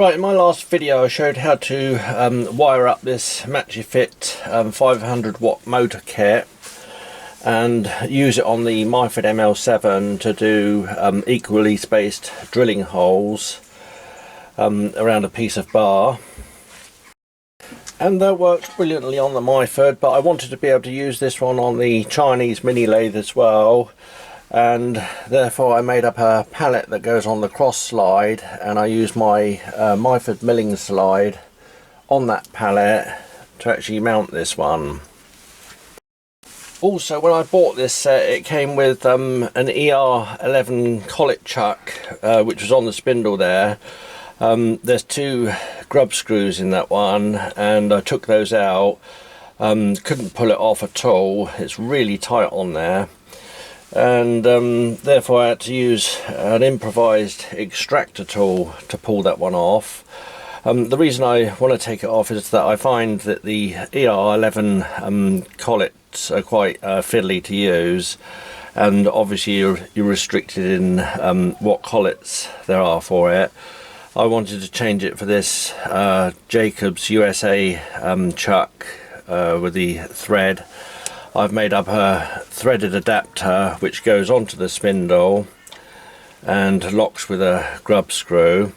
Right, in my last video I showed how to wire up this Machifit 500W motor kit and use it on the Machifit ML7 to do equally spaced drilling holes around a piece of bar. And that works brilliantly on the Machifit, but I wanted to be able to use this one on the Chinese mini lathe as well, and therefore I made up a pallet that goes on the cross slide, and I used my Machifit milling slide on that pallet to actually mount this one. Also, when I bought this set, it came with an ER11 collet chuck, which was on the spindle there. There's two grub screws in that one, and I took those out. Couldn't pull it off at all. It's really tight on there, and therefore I had to use an improvised extractor tool to pull that one off. The reason I want to take it off is that I find that the ER11 collets are quite fiddly to use, and obviously you're restricted in what collets there are for it. I wanted to change it for this Jacobs USA chuck with the thread. I've made up a threaded adapter which goes onto the spindle and locks with a grub screw.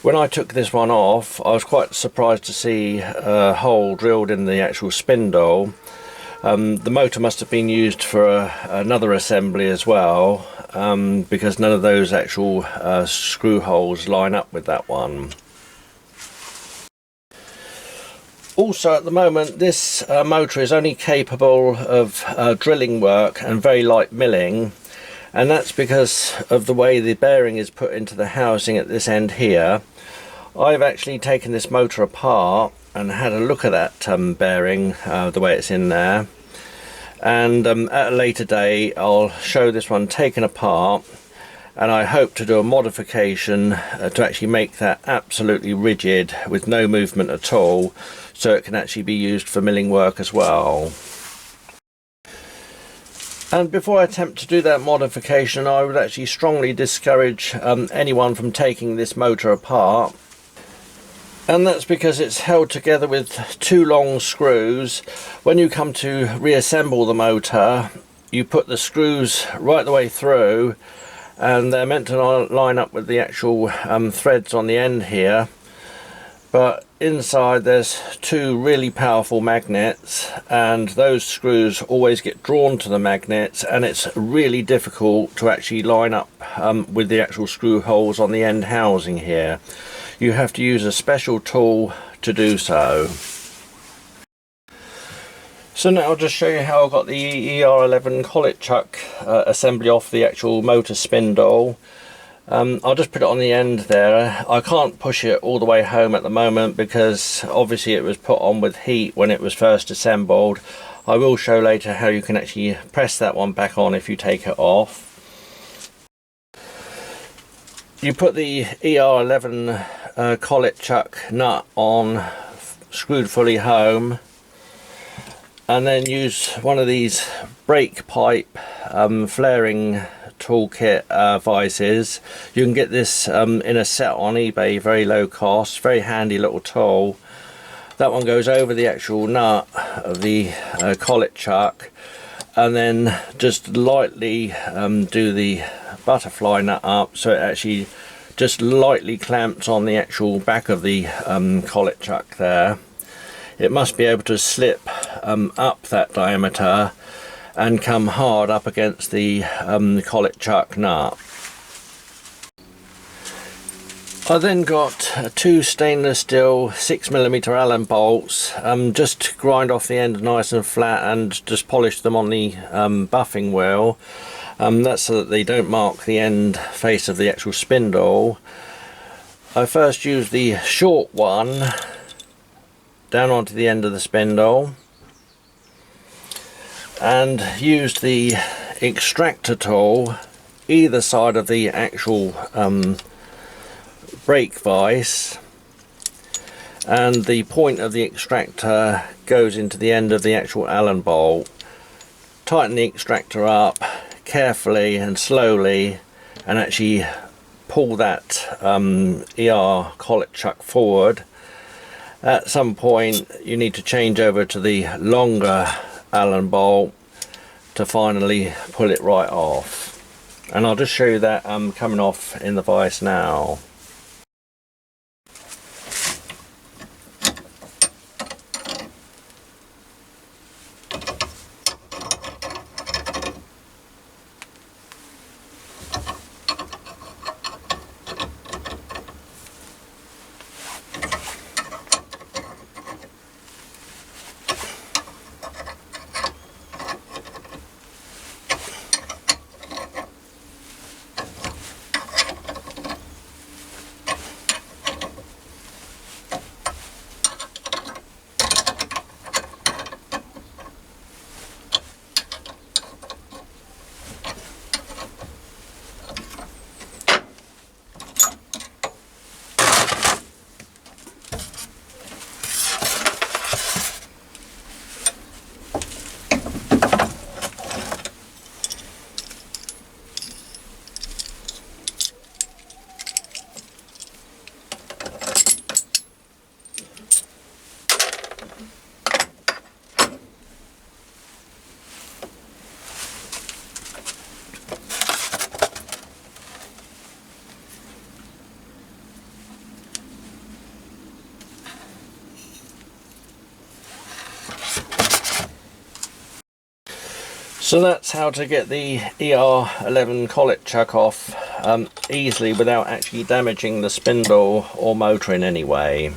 When I took this one off, I was quite surprised to see a hole drilled in the actual spindle. The motor must have been used for another assembly as well, because none of those actual screw holes line up with that one. Also, at the moment, this motor is only capable of drilling work and very light milling, and that's because of the way the bearing is put into the housing at this end here. I've actually taken this motor apart and had a look at that bearing, the way it's in there, and at a later date I'll show this one taken apart, and I hope to do a modification to actually make that absolutely rigid with no movement at all, so it can actually be used for milling work as well. And before I attempt to do that modification, I would actually strongly discourage anyone from taking this motor apart, and that's because it's held together with two long screws. When you come to reassemble the motor, you put the screws right the way through, and they're meant to line up with the actual threads on the end here, but inside there's two really powerful magnets, and those screws always get drawn to the magnets, and it's really difficult to actually line up with the actual screw holes on the end housing here. You have to use a special tool to do so. So now I'll just show you how I got the ER11 collet chuck assembly off the actual motor spindle. I'll just put it on the end there. I can't push it all the way home at the moment because obviously it was put on with heat when it was first assembled. I will show later how you can actually press that one back on if you take it off. You put the ER11 collet chuck nut on, screwed fully home, and then use one of these brake pipe flaring toolkit vices. You can get this in a set on eBay, very low cost, very handy little tool. That one goes over the actual nut of the collet chuck, and then just lightly do the butterfly nut up so it actually just lightly clamps on the actual back of the collet chuck there. It must be able to slip up that diameter and come hard up against the collet chuck nut. I then got two stainless steel 6mm Allen bolts, just grind off the end nice and flat and just polish them on the buffing wheel. That's so that they don't mark the end face of the actual spindle. I first used the short one down onto the end of the spindle, and used the extractor tool either side of the actual brake vise, and the point of the extractor goes into the end of the actual Allen bolt. Tighten the extractor up carefully and slowly, and actually pull that ER collet chuck forward, at some point you need to change over to the longer Allen bolt to finally pull it right off. And I'll just show you that coming off in the vise now. So that's how to get the ER11 collet chuck off easily without actually damaging the spindle or motor in any way.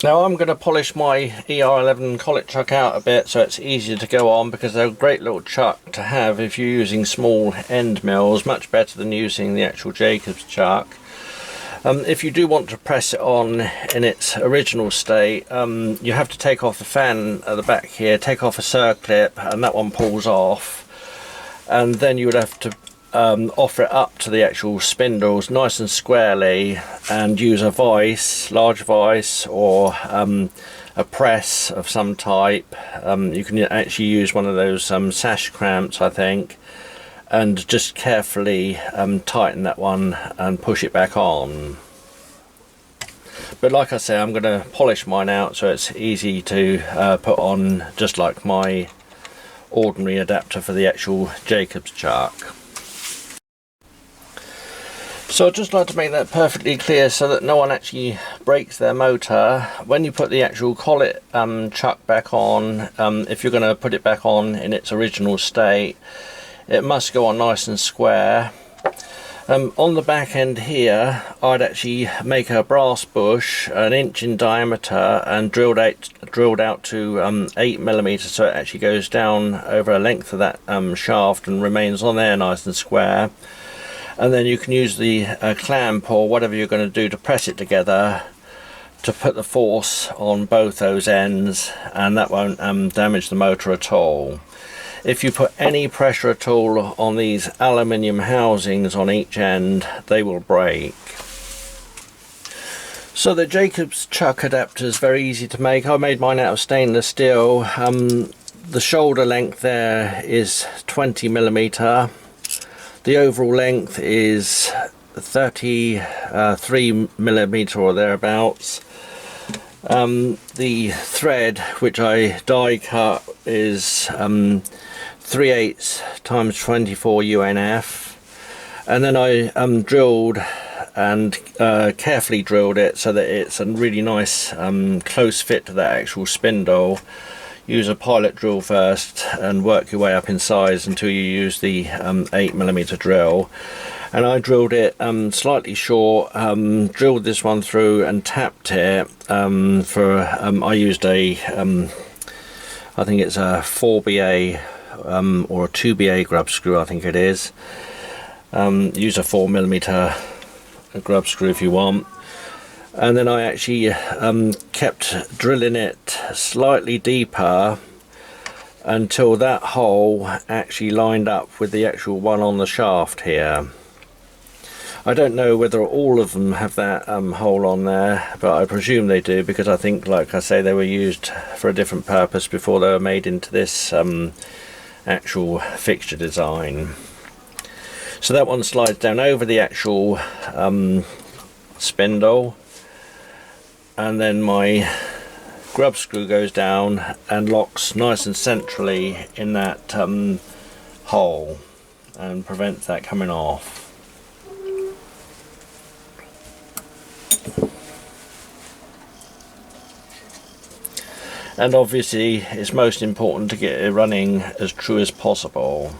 Now I'm going to polish my ER11 collet chuck out a bit so it's easier to go on, because they're a great little chuck to have if you're using small end mills, much better than using the actual Jacob's chuck. If you do want to press it on in its original state, you have to take off the fan at the back here, take off a circlip, and that one pulls off, and then you would have to offer it up to the actual spindles nice and squarely and use a vise, large vise, or a press of some type. You can actually use one of those sash clamps, I think, and just carefully tighten that one and push it back on. But like I say, I'm going to polish mine out so it's easy to put on, just like my ordinary adapter for the actual Jacob's chuck. So I'd just like to make that perfectly clear so that no one actually breaks their motor. When you put the actual collet chuck back on, if you're going to put it back on in its original state, it must go on nice and square. On the back end here, I'd actually make a brass bush 1 inch in diameter and drilled out to 8mm, so it actually goes down over a length of that shaft and remains on there nice and square. And then you can use the clamp or whatever you're going to do to press it together to put the force on both those ends, and that won't damage the motor at all. If you put any pressure at all on these aluminium housings on each end, they will break. So the Jacob's chuck adapter is very easy to make. I made mine out of stainless steel. The shoulder length there is 20mm. The overall length is 33mm or thereabouts. The thread, which I die cut, is 3/8 times 24 UNF, and then I drilled and carefully drilled it so that it's a really nice close fit to that actual spindle. Use a pilot drill first and work your way up in size until you use the 8mm drill. And I drilled it slightly short, drilled this one through and tapped it I used a I think it's a 4BA or a 2BA grub screw, I think it is. Use a 4mm grub screw if you want. And then I actually kept drilling it slightly deeper until that hole actually lined up with the actual one on the shaft here. I don't know whether all of them have that hole on there, but I presume they do, because I think, like I say, they were used for a different purpose before they were made into this actual fixture design. So that one slides down over the actual spindle, and then my grub screw goes down and locks nice and centrally in that hole and prevents that coming off. And obviously it's most important to get it running as true as possible.